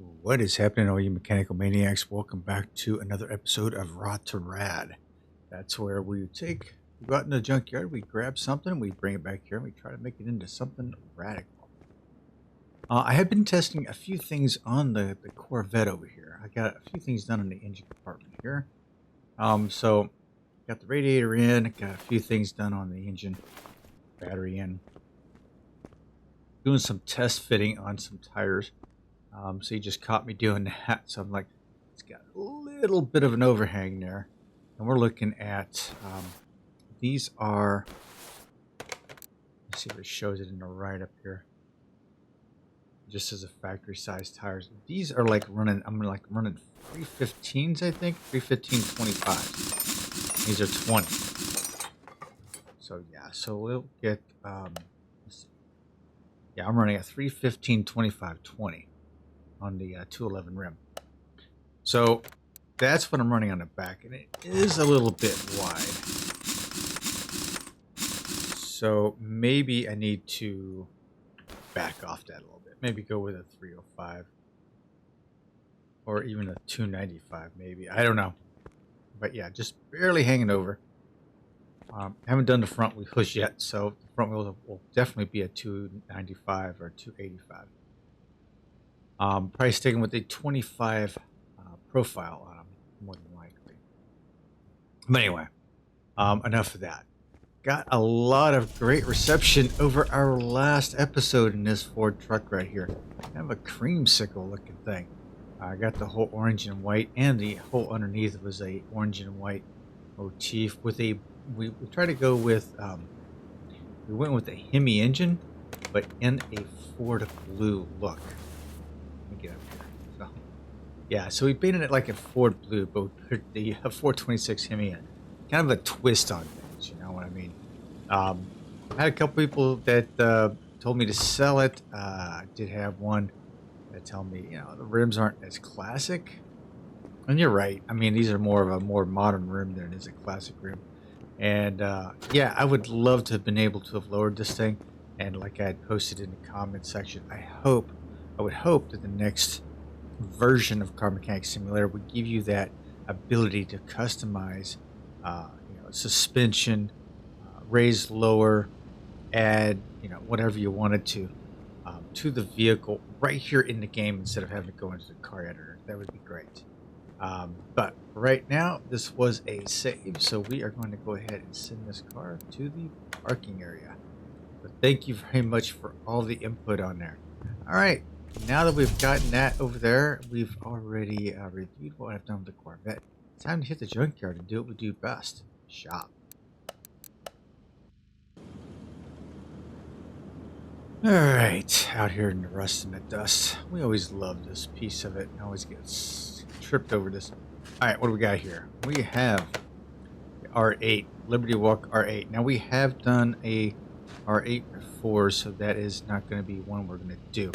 What is happening, all you mechanical maniacs? Welcome back to another episode of Rot2Rad. That's where we go out in the junkyard, we grab something, we bring it back here, and we try to make it into something radical. I have been testing a few things on the Corvette over here. I got a few things done in the engine compartment here. So got the radiator in, got a few things done on the engine, battery in. Doing some test fitting on some tires. So he just caught me doing that. So I'm like, it's got a little bit of an overhang there. And we're looking at, these are, let's see if it shows it in the right up here. Just as a factory size tires. These are like running, I'm like running 315s, I think. 315/25. These are 20. So yeah, so we'll get, let's see. Yeah, I'm running a 315/25/20. On the 211 rim. So that's what I'm running on the back, and it is a little bit wide. So maybe I need to back off that a little bit. Maybe go with a 305 or even a 295 maybe. I don't know. But yeah, just barely hanging over. Haven't done the front wheels yet, so the front wheels will definitely be a 295 or 285. Probably sticking with a 25 profile on them, more than likely. But anyway, enough of that. Got a lot of great reception over our last episode in this Ford truck right here. Kind of a creamsicle looking thing. I got the whole orange and white, and the whole underneath was a orange and white motif with a. We tried to go with. We went with a Hemi engine, but in a Ford blue look. Get up here. So, yeah, so we painted it like a Ford blue, but we put the 426 Hemi in. Kind of a twist on things, you know what I mean? I had a couple people that told me to sell it. I did have one that told me, you know, the rims aren't as classic. And you're right. I mean, these are more of a more modern rim than it is a classic rim. And yeah, I would love to have been able to have lowered this thing. And like I had posted in the comment section, I would hope that the next version of Car Mechanic Simulator would give you that ability to customize, suspension, raise, lower, add, whatever you wanted to the vehicle right here in the game instead of having to go into the car editor. That would be great. But right now, this was a save, so we are going to go ahead and send this car to the parking area. But thank you very much for all the input on there. All right. Now that we've gotten that over there, we've already reviewed what I've done with the Corvette. Time to hit the junkyard and do what we do best. Shop. Alright, out here in the rust and the dust. We always love this piece of it. I always get tripped over this. Alright, what do we got here? We have the R8, Liberty Walk R8. Now we have done a R8 before, so that is not going to be one we're going to do.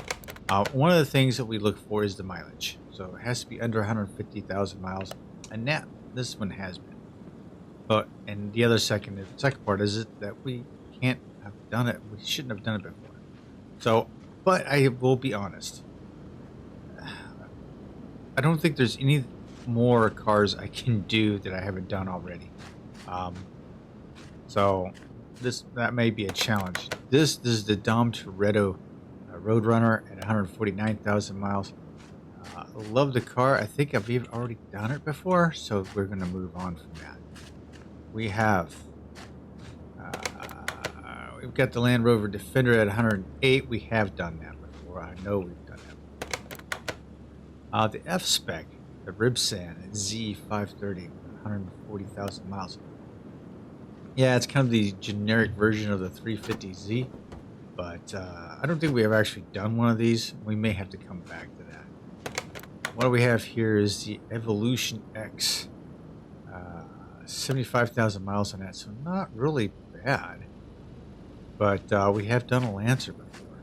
One of the things that we look for is the mileage. So it has to be under 150,000 miles, and this one has been. But and the second part is that we can't have done it. We shouldn't have done it before. So, but I will be honest. I don't think there's any more cars I can do that I haven't done already. So that may be a challenge. This is the Dom Toretto Roadrunner at 149,000 miles. Love the car. I think I've even already done it before, so we're going to move on from that. We have we've got the Land Rover Defender at 108. We have done that before. I know we've done that. The F spec, the Ribsan Z530, 140,000 miles. Yeah, it's kind of the generic version of the 350Z. But I don't think we have actually done one of these. We may have to come back to that. What we have here is the Evolution X. 75,000 miles on that, so not really bad. But we have done a Lancer before.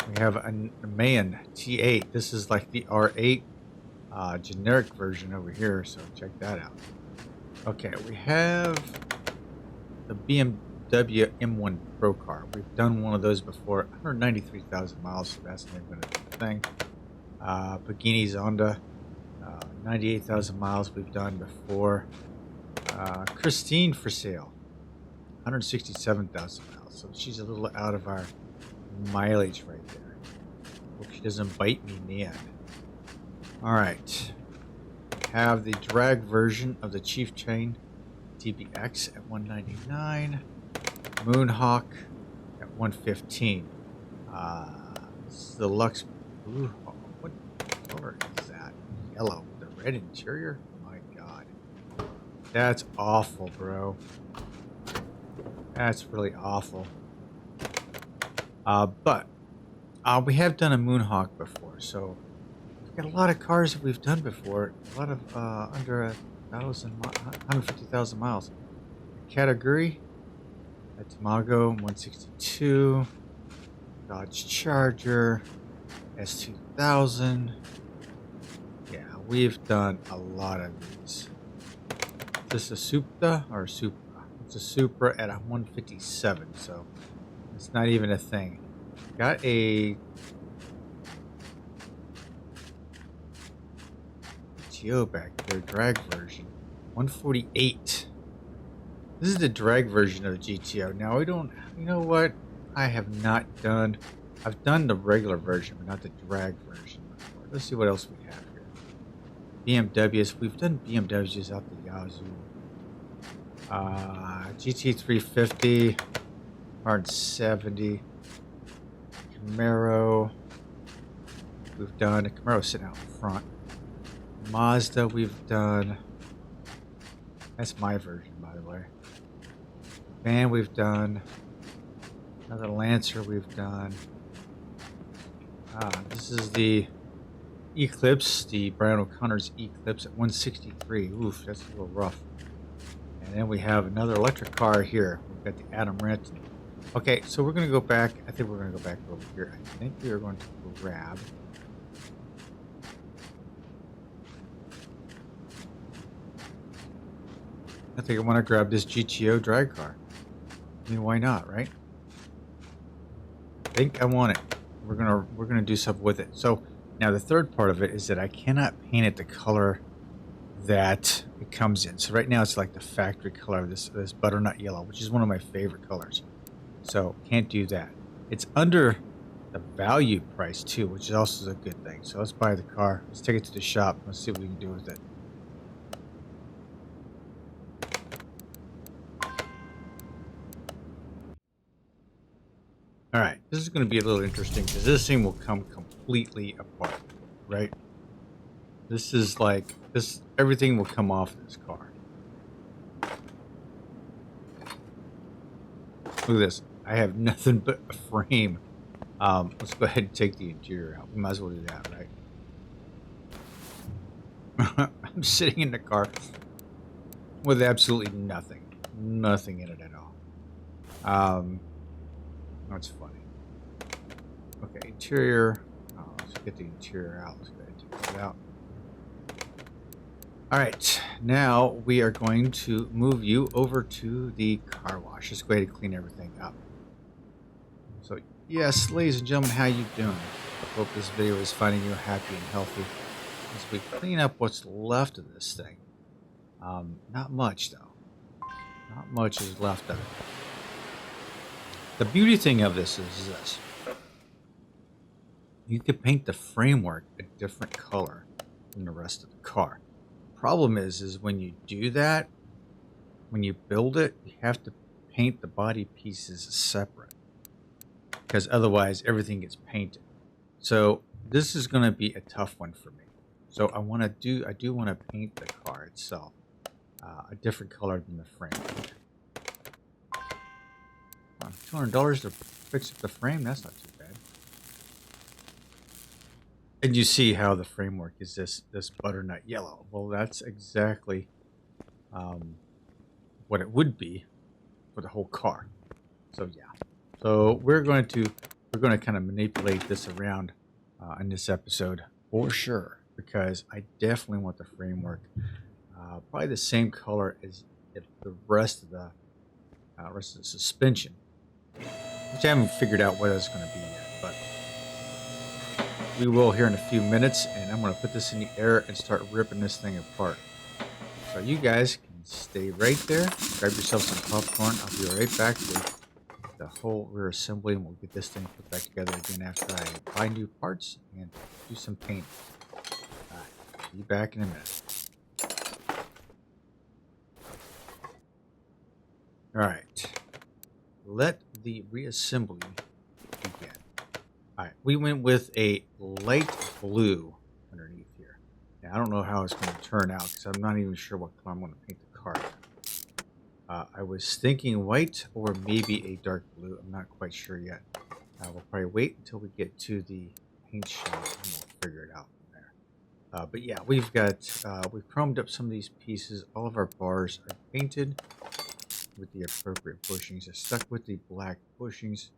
We have a Mayan T8. This is like the R8 generic version over here, so check that out. Okay, we have the BMW M1 Pro car. We've done one of those before. 193,000 miles, so that's never going to be a thing. Pagani Zonda, 98,000 miles we've done before. Christine for sale, 167,000 miles. So she's a little out of our mileage right there. Hope she doesn't bite me in the end. All right. Have the drag version of the Chief Chain TBX at 199. Moonhawk at 115. This is the Lux Blue. What color is that? Yellow. The red interior? My God. That's awful, bro. That's really awful. But we have done a Moonhawk before, so we've got a lot of cars that we've done before. A lot of under 150,000 miles. Category. Tamago 162. Dodge Charger. S2000. Yeah, we've done a lot of these. Is this a Supra or a Supra? It's a Supra at a 157, so it's not even a thing. Got a GTO back there, drag version, 148. This is the drag version of the GTO. Now we don't, you know what? I have not done. I've done the regular version, but not the drag version before. Let's see what else we have here. BMWs. We've done BMWs out the yazoo. GT350, R70, Camaro. We've done a Camaro sitting out front. Mazda. We've done. That's my version, by the way. Van. We've done. Another Lancer. We've done. This is the Eclipse, the Brian O'Connor's Eclipse at 163. Oof, that's a little rough. And then we have another electric car here. We've got the Adam Renton. Okay, so we're going to go back. I think we're going to go back over here. I think we are going to grab. I think I want to grab this GTO drag car. I mean, why not, right? I think I want it. We're gonna do something with it. So now the third part of it is that I cannot paint it the color that it comes in. So right now it's like the factory color of this butternut yellow, which is one of my favorite colors. So can't do that. It's under the value price too, which is also a good thing. So let's buy the car. Let's take it to the shop. Let's see what we can do with it. All right, this is going to be a little interesting because this thing will come completely apart, right? This is like this. Everything will come off this car. Look at this. I have nothing but a frame. Let's go ahead and take the interior out. We might as well do that, right? I'm sitting in the car with absolutely nothing in it at all. That's funny. Okay, interior. Oh, let's get the interior out. Let's go ahead and take that out. All right, now we are going to move you over to the car wash. Let's go ahead and clean everything up. So, yes, ladies and gentlemen, how you doing? I hope this video is finding you happy and healthy as we clean up what's left of this thing. Not much, though. Not much is left of it. The beauty thing of this is this. You can paint the framework a different color than the rest of the car. Problem is when you do that, when you build it, you have to paint the body pieces separate. Because otherwise everything gets painted. So this is going to be a tough one for me. So I do want to paint the car itself a different color than the framework. $200 to fix up the frame, that's not too bad. And you see how the framework is this butternut yellow. Well, that's exactly what it would be for the whole car. So yeah. So we're going to kind of manipulate this around in this episode for sure, because I definitely want the framework probably the same color as if the rest of the rest of the suspension, which I haven't figured out what it's going to be yet, but we will here in a few minutes, and I'm going to put this in the air and start ripping this thing apart. So you guys can stay right there, grab yourself some popcorn. I'll be right back with the whole rear assembly, and we'll get this thing put back together again after I buy new parts and do some painting. Alright, be back in a minute. Alright, let the reassembly begin. Alright, we went with a light blue underneath here. Now, I don't know how it's going to turn out because I'm not even sure what color I'm going to paint the car. I was thinking white or maybe a dark blue. I'm not quite sure yet. We'll probably wait until we get to the paint shop and we'll figure it out from there. But yeah, we've chromed up some of these pieces. All of our bars are painted with the appropriate bushings. I stuck with the black bushings.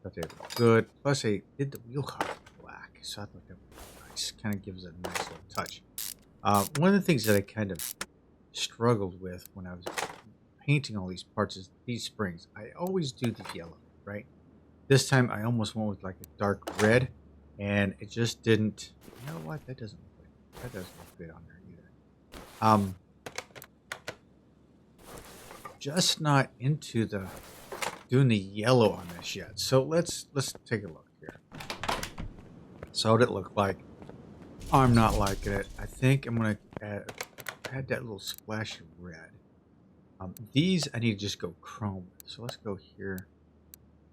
Thought they looked good. Plus, I did the wheel cover black, so I thought that was nice. Kind of gives it a nice little touch. One of the things that I kind of struggled with when I was painting all these parts is these springs. I always do the yellow, right? This time I almost went with like a dark red, and it just didn't. You know what? That doesn't look good. That doesn't look good on there either. Just not into the doing the yellow on this yet. So let's take a look here. So what it look like? I'm not liking it. I think I'm gonna add that little splash of red. These I need to just go chrome. So let's go here,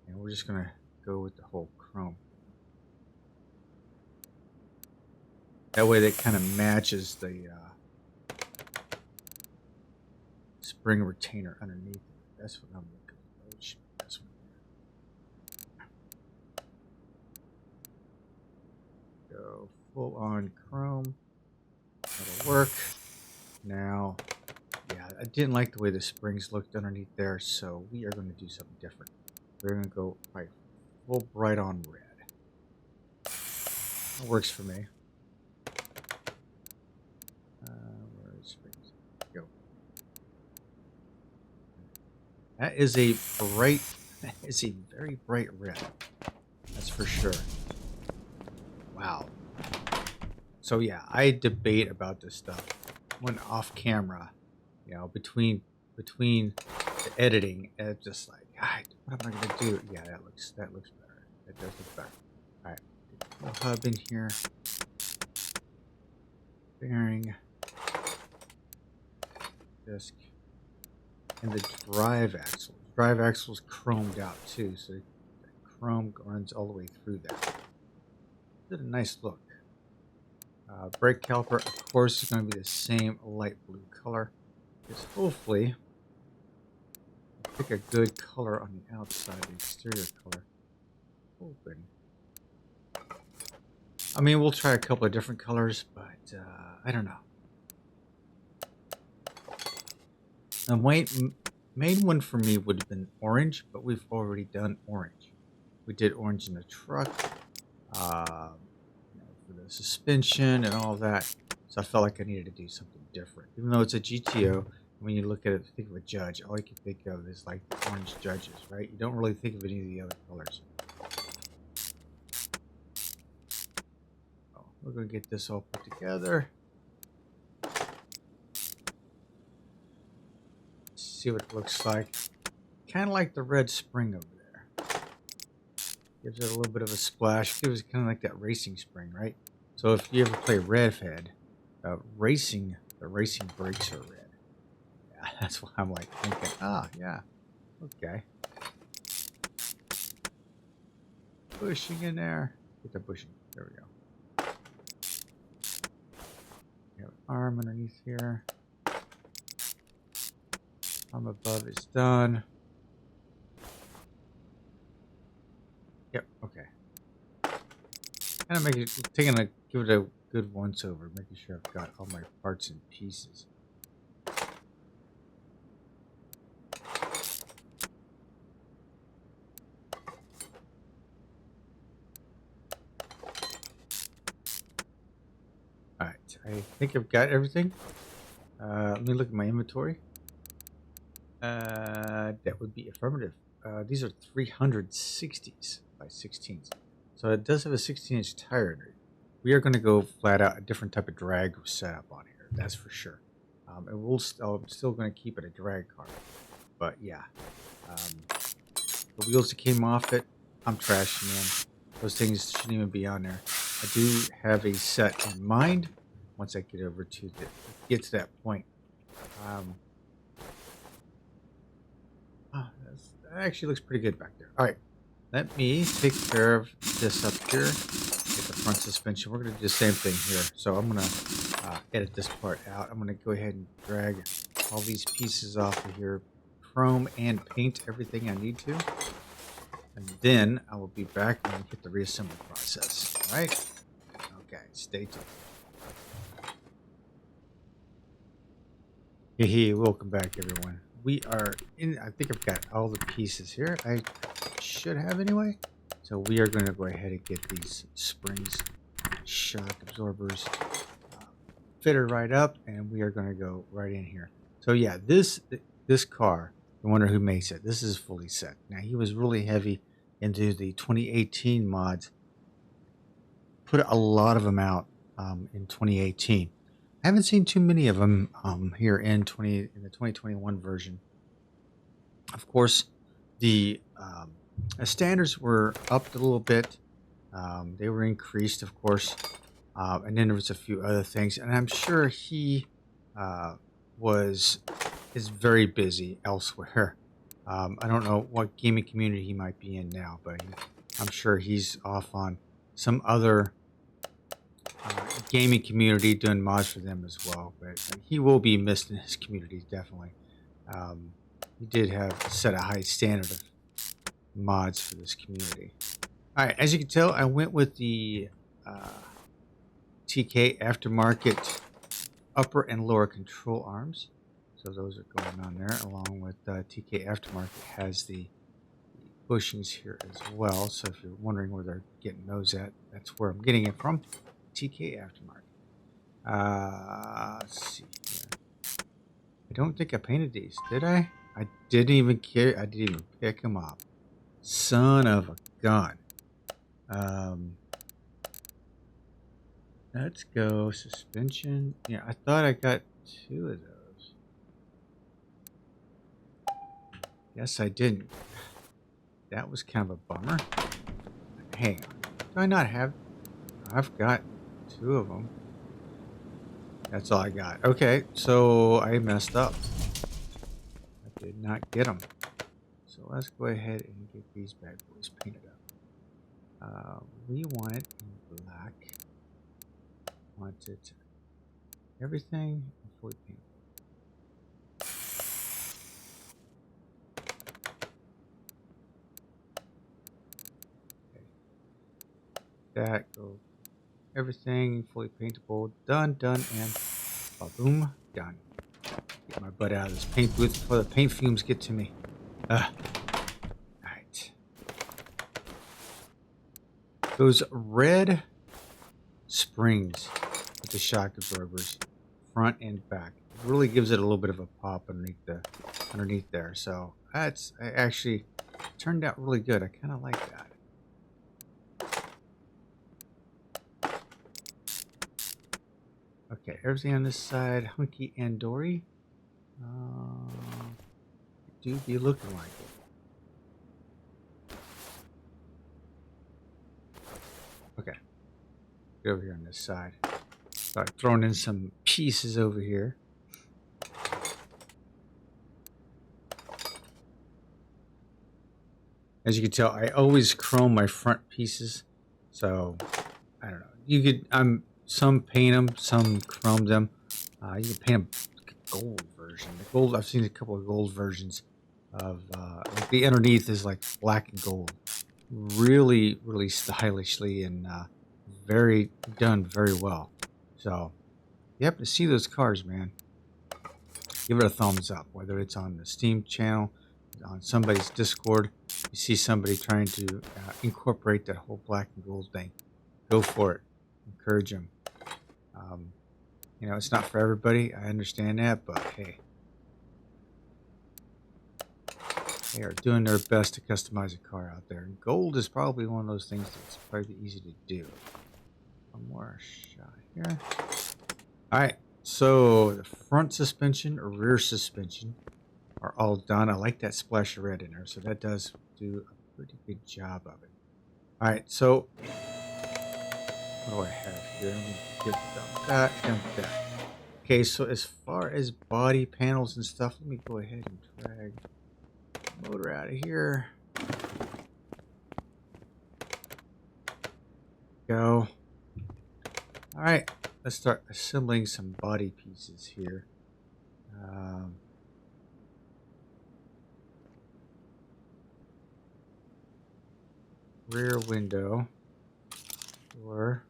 and we're just gonna go with the whole chrome. That way, that kind of matches the spring retainer underneath it. That's what I'm looking for. It should be this one here. Go full on chrome. That'll work. Now, yeah, I didn't like the way the springs looked underneath there, so we are going to do something different. We're going to go like full bright on red. That works for me. Where are the springs? Go. That is a bright, that is a very bright red. That's for sure. Wow. So yeah, I debate about this stuff. When off camera, you know, between the editing, and it's just like, God, what am I gonna do? Yeah, that looks better. That does look better. All right, get the hub in here. Bearing. Disc. And the drive axle. Drive axle is chromed out too, so the chrome runs all the way through there. Did a nice look. Brake caliper, of course, is going to be the same light blue color. Because hopefully, I'll pick a good color on the outside, the exterior color. Open. I mean, we'll try a couple of different colors, but I don't know. The main one for me would have been orange, but we've already done orange. We did orange in the truck. For the suspension and all that. So I felt like I needed to do something different. Even though it's a GTO, when you look at it, think of a judge, all you can think of is like the orange judges, right? You don't really think of any of the other colors. Oh, we're going to get this all put together. See what it looks like. Kind of like the red spring over there. Gives it a little bit of a splash. Gives it kind of like that racing spring, right? So if you ever play Redhead, the racing brakes are red. Yeah, that's why I'm like thinking, yeah, okay. Bushing in there. Get the bushing. There we go. We have an arm underneath here. Arm above is done. Yep, okay. Kind of give it a good once over, making sure I've got all my parts and pieces. Alright, I think I've got everything. Let me look at my inventory. That would be affirmative. These are 360s by 16s. So it does have a 16-inch tire. We are going to go flat out a different type of drag setup on here. That's for sure. And I'm still going to keep it a drag car. But yeah. The wheels that came off it, I'm trashing them. Those things shouldn't even be on there. I do have a set in mind once I get over to that point. That actually looks pretty good back there. All right, let me take care of this up here. Get the front suspension. We're going to do the same thing here. So I'm going to edit this part out. I'm going to go ahead and drag all these pieces off of here. Chrome and paint everything I need to. And then I will be back when we get the reassembly process. All right? Okay, stay tuned. Hey, welcome back, everyone. We are in, I think I've got all the pieces here. I should have anyway. So we are going to go ahead and get these springs, shock absorbers fitted right up, and we are going to go right in here. So yeah, this car, I wonder who makes it. This is fully set. Now, he was really heavy into the 2018 mods. Put a lot of them out in 2018. I haven't seen too many of them here in the 2021 version. Of course, the standards were upped a little bit. They were increased, of course. And then there was a few other things. And I'm sure he is very busy elsewhere. I don't know what gaming community he might be in now, but I'm sure he's off on some other gaming community doing mods for them as well. But he will be missed in his community, definitely. He did have set a high standard of mods for this community. All right, as you can tell, I went with the TK aftermarket upper and lower control arms. So those are going on there, along with TK Aftermarket has the bushings here as well. So if you're wondering where they're getting those at, that's where I'm getting it from. TK Aftermarket. Let's see here. I don't think I painted these, did I? I didn't even care. I didn't even pick them up. Son of a gun. Let's go suspension. Yeah, I thought I got 2 of those. Yes, I didn't. That was kind of a bummer. Hang on. Do I not have... I've got 2 of them. That's all I got. Okay, so I messed up. I did not get them. So let's go ahead and get these bad boys painted up. We want it in black. Want it everything fully painted. That go everything fully paintable, done, and boom, done. Get my butt out of this paint booth before the paint fumes get to me. Alright. Those red springs with the shock absorbers, front and back, really gives it a little bit of a pop underneath there. So that's actually turned out really good. I kind of like that. Okay, everything on this side, hunky and dory. Do be looking like it. Okay, get over here on this side. Start throwing in some pieces over here. As you can tell, I always chrome my front pieces. So, I don't know. You could, some paint them, some chrome them. You can paint them gold version. The gold, I've seen a couple of gold versions of, like the underneath is like black and gold. Really, really stylishly and done very well. So, you have to see those cars, man. Give it a thumbs up, whether it's on the Steam channel, on somebody's Discord. You see somebody trying to incorporate that whole black and gold thing. Go for it. Encourage them. You know, it's not for everybody. I understand that, but hey. They are doing their best to customize a car out there. And gold is probably one of those things that's probably easy to do. One more shot here. All right. So the front suspension or rear suspension are all done. I like that splash of red in there. So that does do a pretty good job of it. All right. So what do I have here? Let me get that and that. Okay. So as far as body panels and stuff, let me go ahead and drag the motor out of here. Go. All right. Let's start assembling some body pieces here. Rear window, door,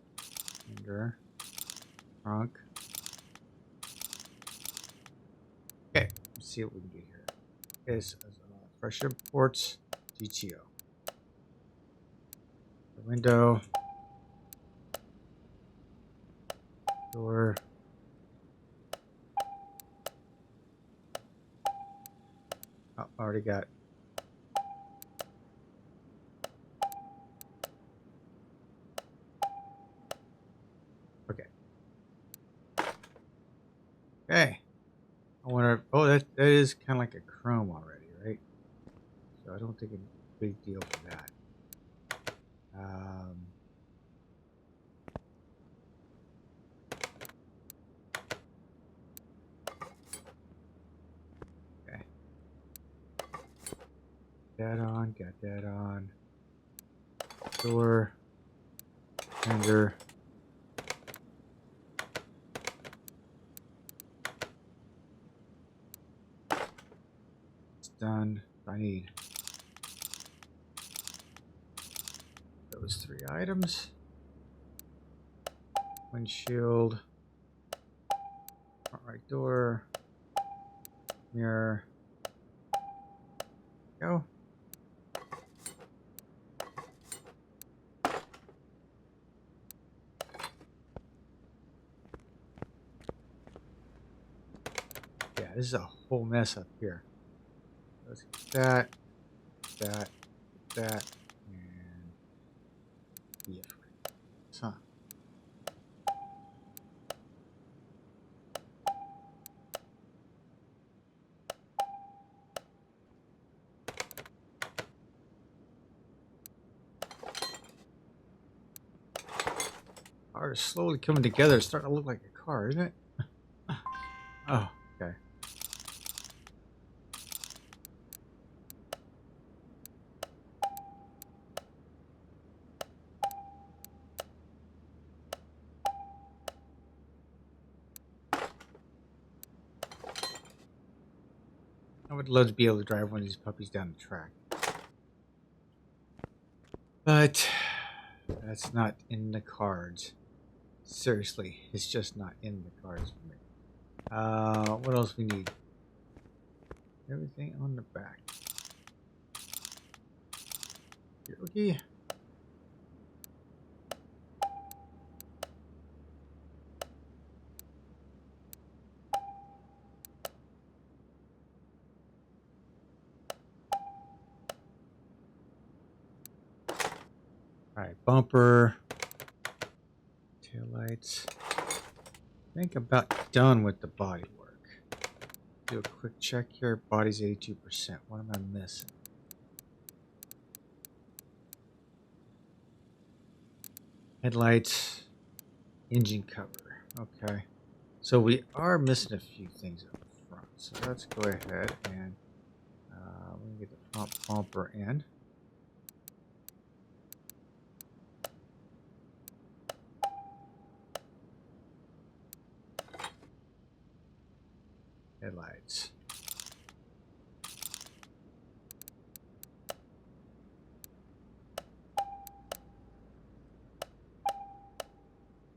fender, trunk. Okay, let's see what we can get here. Okay, so fresh imports, GTO. The window, door. Oh, already got. Okay. Okay. I wonder. Oh, that is kind of like a chrome already, right? So I don't think it's a big deal for that. Okay. That on. Got that on. Door. Fender. Done. I need those 3 items. Windshield, front right door, mirror. Go. Yeah, this is a whole mess up here. Let's get that, that, and yeah. Huh. Car is slowly coming together. It's starting to look like a car, isn't it? Oh, okay. I would love to be able to drive one of these puppies down the track. But that's not in the cards. Seriously, it's just not in the cards for me. What else we need? Everything on the back. Okay. Alright, bumper. Taillights. I think I'm about done with the body work. Do a quick check here. Body's 82%. What am I missing? Headlights. Engine cover. Okay. So we are missing a few things up front. So let's go ahead and we can get the front bumper in. Headlights.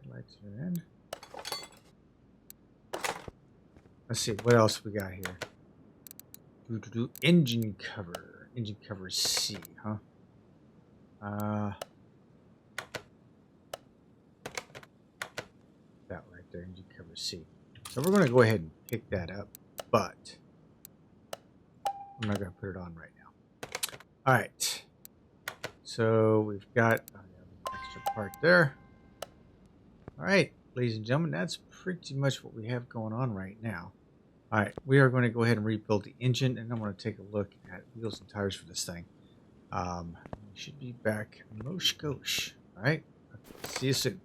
Headlights are in. Let's see what else we got here. Engine cover. Engine cover C, huh? That right there, engine cover C. So we're going to go ahead and pick that up, but I'm not going to put it on right now. All right. So we've got an extra part there. All right, ladies and gentlemen, that's pretty much what we have going on right now. All right, we are going to go ahead and rebuild the engine, and I'm going to take a look at wheels and tires for this thing. We should be back. Mosh gosh. All right, see you soon.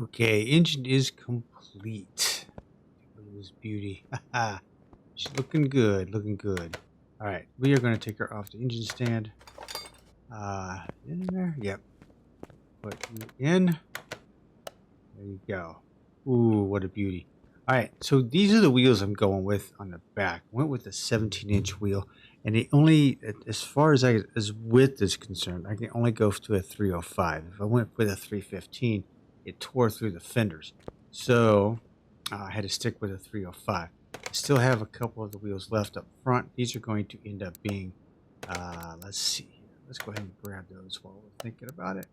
Okay, engine is complete. Look at this beauty. She's looking good, looking good. All right, we are going to take her off the engine stand. In there? Yep. Put you in. There you go. Ooh, what a beauty. All right, so these are the wheels I'm going with on the back. Went with a 17-inch wheel, and it only, as far as width is concerned, I can only go to a 305. If I went with a 315, it tore through the fenders. So I had to stick with a 305. I still have a couple of the wheels left up front. These are going to end up being, let's see here. Let's go ahead and grab those while we're thinking about it.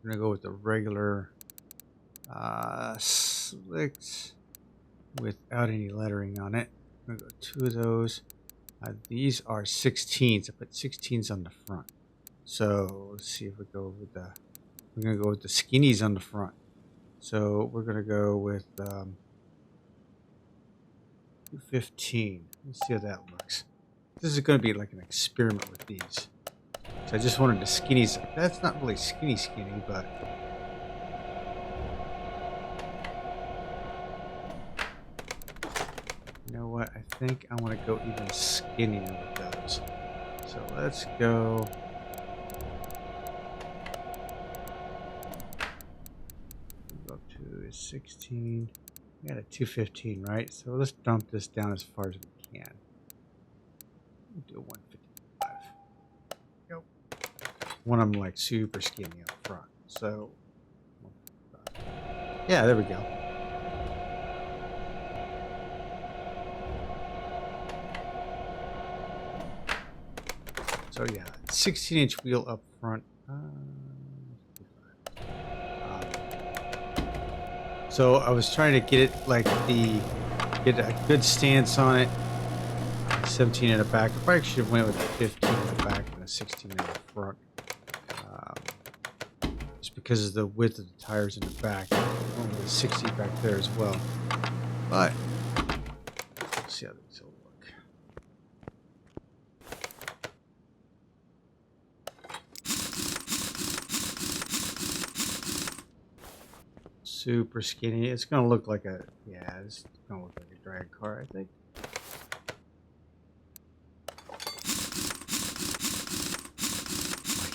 We're going to go with the regular slicks without any lettering on it. I'm going to go 2 of those. These are 16s. I put 16s on the front. So let's see if we go with the, we're going to go with the skinnies on the front. So we're going to go with 215. Let's see how that looks. This is going to be like an experiment with these. So I just wanted the skinnies. That's not really skinny, but you know what? I think I want to go even skinnier with those. So let's go. Go up to 16. We got a 215, right? So let's dump this down as far as we can. We'll do a 155. Yep. One of them like super skinny up front. So, yeah, there we go. So yeah, 16-inch wheel up front. So I was trying to get it like get a good stance on it. 17 in the back. I probably should have went with a 15 in the back and a 16 in the front. Just because of the width of the tires in the back. I went with a 60 back there as well. But let's see how these will look. Super skinny. It's gonna look like a, yeah, it's gonna look like a drag car, I think.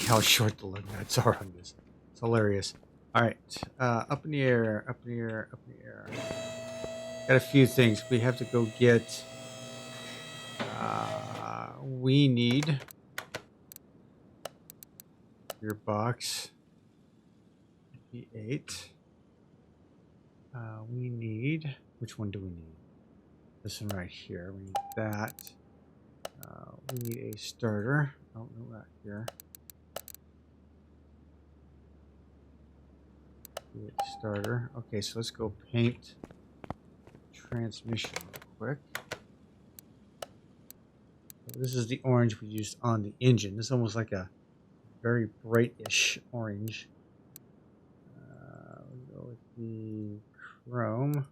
How short the lug nuts are on this. It's hilarious. Alright, up in the air, up in the air, up in the air. Got a few things. We have to go get, we need your box, P8. We need, which one do we need? This one right here. We need that. We need a starter. Oh, no, not here. Starter. Okay, so let's go paint transmission real quick. This is the orange we used on the engine. This is almost like a very brightish orange. We'll go with the chrome.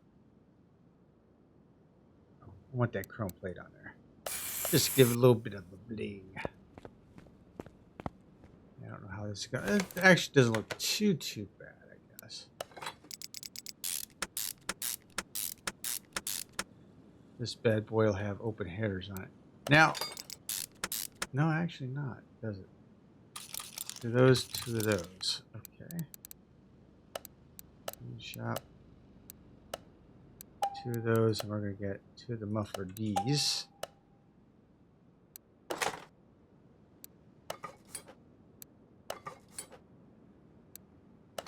Oh, I want that chrome plate on there. Just give it a little bit of a bling. I don't know how this is going. It actually doesn't look too bad. This bad boy will have open headers on it. Now, no, actually not, does it? To those, 2 of those. Okay. Shop. 2 of those, and we're going to get 2 of the muffler Ds.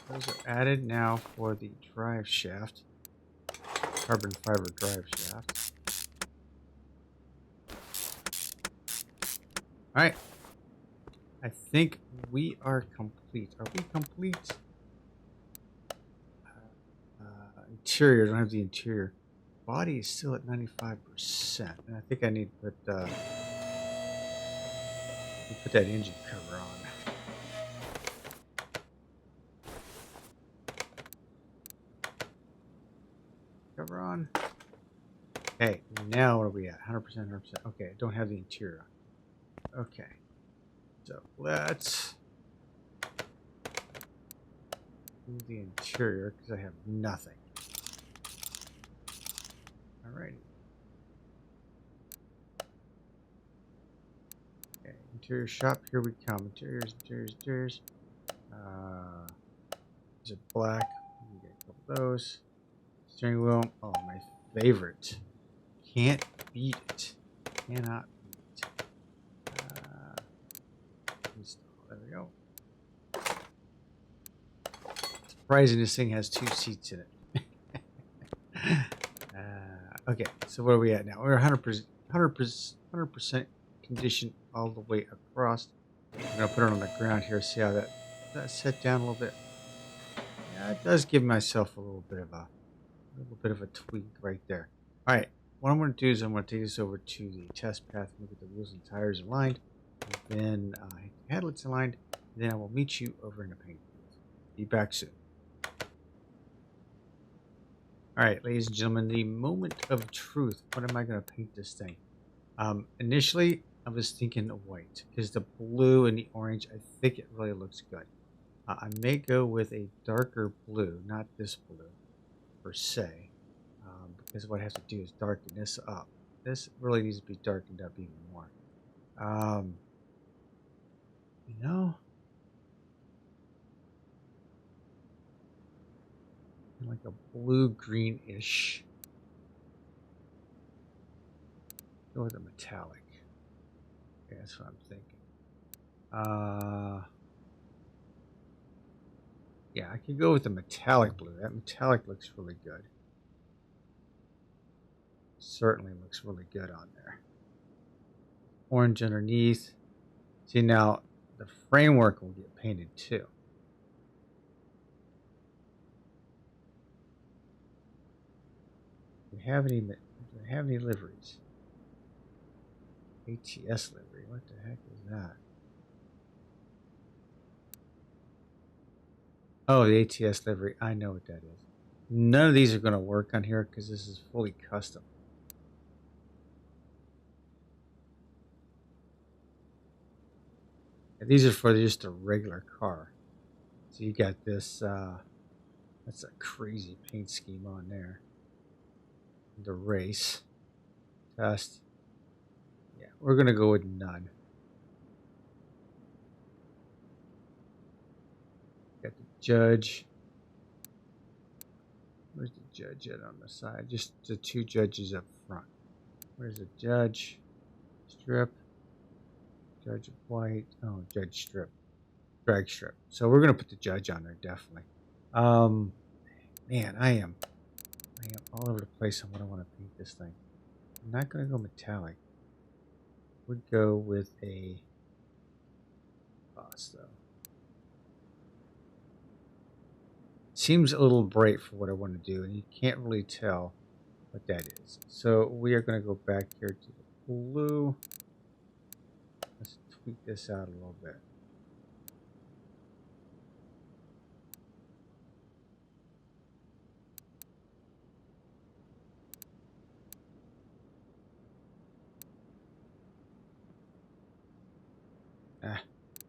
Those are added now for the drive shaft. Carbon fiber drive shaft. Alright. I think we are complete. Are we complete? Interior. I don't have the interior. body is still at 95%. And I think I need to put that engine cover on. Cover on. Okay, now what are we at? 100%, 100%. Okay, I don't have the interior on. Okay. So let's do the interior because I have nothing. Alrighty. Okay, interior shop, here we come. Interiors. Is it black? We get a couple of those. Steering wheel. Oh, my favorite. Can't beat it. Cannot beat it. Install. There we go. Surprising this thing has 2 seats in it. Okay, so where are we at now? We're 100% condition all the way across. I'm gonna put it on the ground here. See how that set down a little bit. Yeah, it does give myself a little bit of a tweak right there. All right, what I'm gonna do is I'm gonna take this over to the test path and look at the wheels and tires aligned, and then headlights aligned. And then I will meet you over in the paint booth. Be back soon. All right, ladies and gentlemen, the moment of truth. What am I going to paint this thing? Initially, I was thinking white because the blue and the orange, I think it really looks good. I may go with a darker blue, not this blue per se, because what I have to do is darken this up. This really needs to be darkened up even more. You know, like a blue-greenish. Go with a metallic. Okay, that's what I'm thinking. Yeah, I could go with the metallic blue. That metallic looks really good. Certainly looks really good on there. Orange underneath. See, now the framework will get painted too. Do we have any liveries? ATS livery. What the heck is that? Oh, the ATS livery. I know what that is. None of these are going to work on here because this is fully custom. And these are for just a regular car. So you got this. That's a crazy paint scheme on there. The race test. Yeah, we're going to go with none. Got the judge. Where's the judge at on the side? Just the 2 judges up front. Where's the judge? Strip. Judge white. Oh, judge strip. Drag strip. So we're going to put the judge on there, definitely. Man, I am all over the place on what I want to paint this thing. I'm not going to go metallic. Would go with a gloss, though. Seems a little bright for what I want to do, and you can't really tell what that is. So we are going to go back here to the blue. Let's tweak this out a little bit.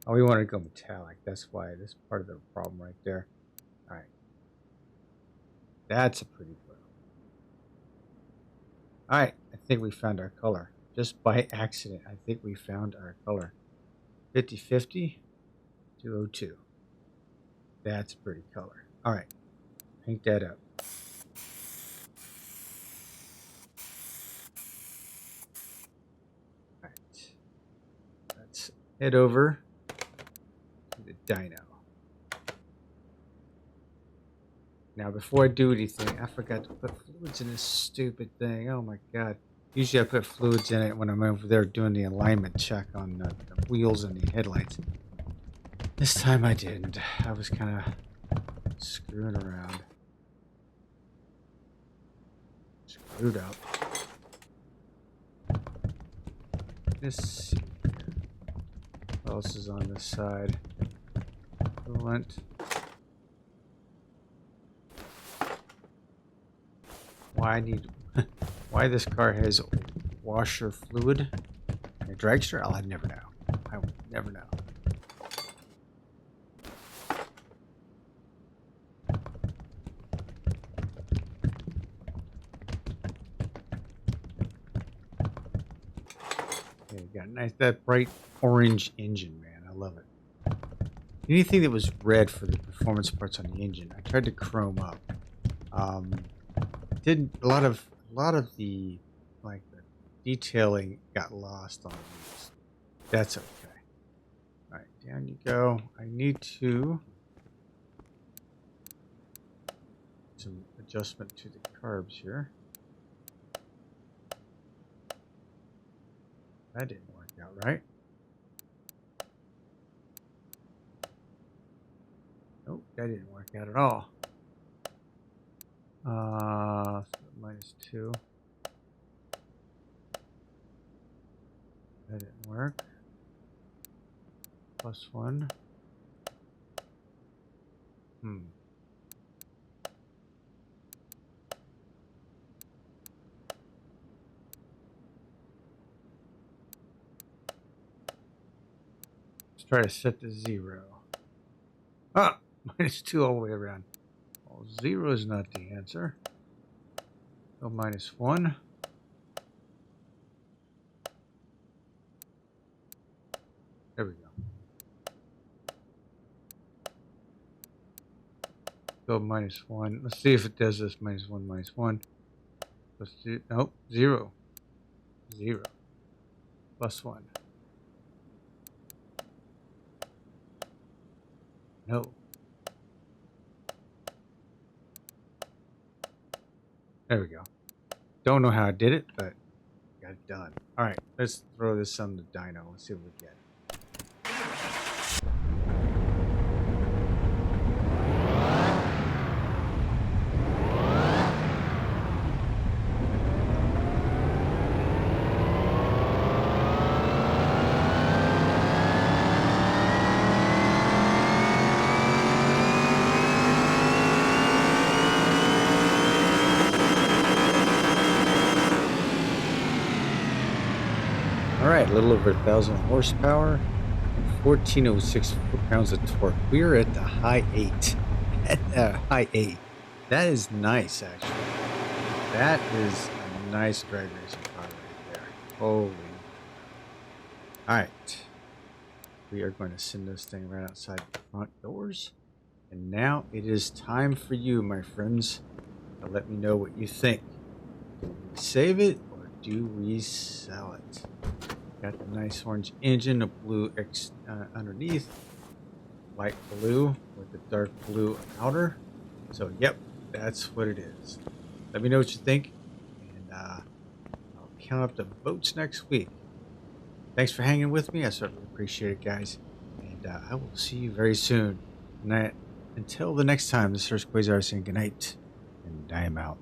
Oh, we want to go metallic. That's why this is part of the problem right there. All right. That's a pretty blue. All right. I think we found our color. Just by accident, I think we found our color. 50-50, 202. That's a pretty color. All right. Paint that up. All right. Let's head over to the dyno. Now, before I do anything, I forgot to put fluids in this stupid thing. Oh my god. Usually I put fluids in it when I'm over there doing the alignment check on the wheels and the headlights. This time I didn't. I was kind of screwing around. screwed up. Let's see here. What else is on this side? Coolant. Why I need... why this car has washer fluid and a dragster? I'll never know. I will never know. Okay, got nice, that bright orange engine, man. I love it. Anything that was red for the performance parts on the engine, I tried to chrome up. Did a lot of the the detailing got lost on these. That's okay. All right, down you go. I need to some adjustment to the carbs here. That didn't work out right. Nope, that didn't work out at all. -2. That didn't work. +1. Let's try to set the 0. Ah, -2 all the way around. Well, 0 is not the answer. Go -1. There we go. Go -1. Let's see if it does this. -1, -1. Let's do, nope, 0. 0. +1. No. There we go. Don't know how I did it, but got it done. All right, let's throw this on the dyno. Let's see what we get. A little over 1,000 horsepower, 1,406 foot-pounds of torque. We are at the high 8. High 8. That is nice, actually. That is a nice drag racing car right there. Holy. Alright. We are going to send this thing right outside the front doors. And now it is time for you, my friends, to let me know what you think. Do we save it or do we sell it? Got the nice orange engine, a blue underneath, light blue with the dark blue outer. So, yep, that's what it is. Let me know what you think, and I'll count up the votes next week. Thanks for hanging with me. I certainly appreciate it, guys. And I will see you very soon. And until the next time, this is Quayzar saying goodnight, and I am out.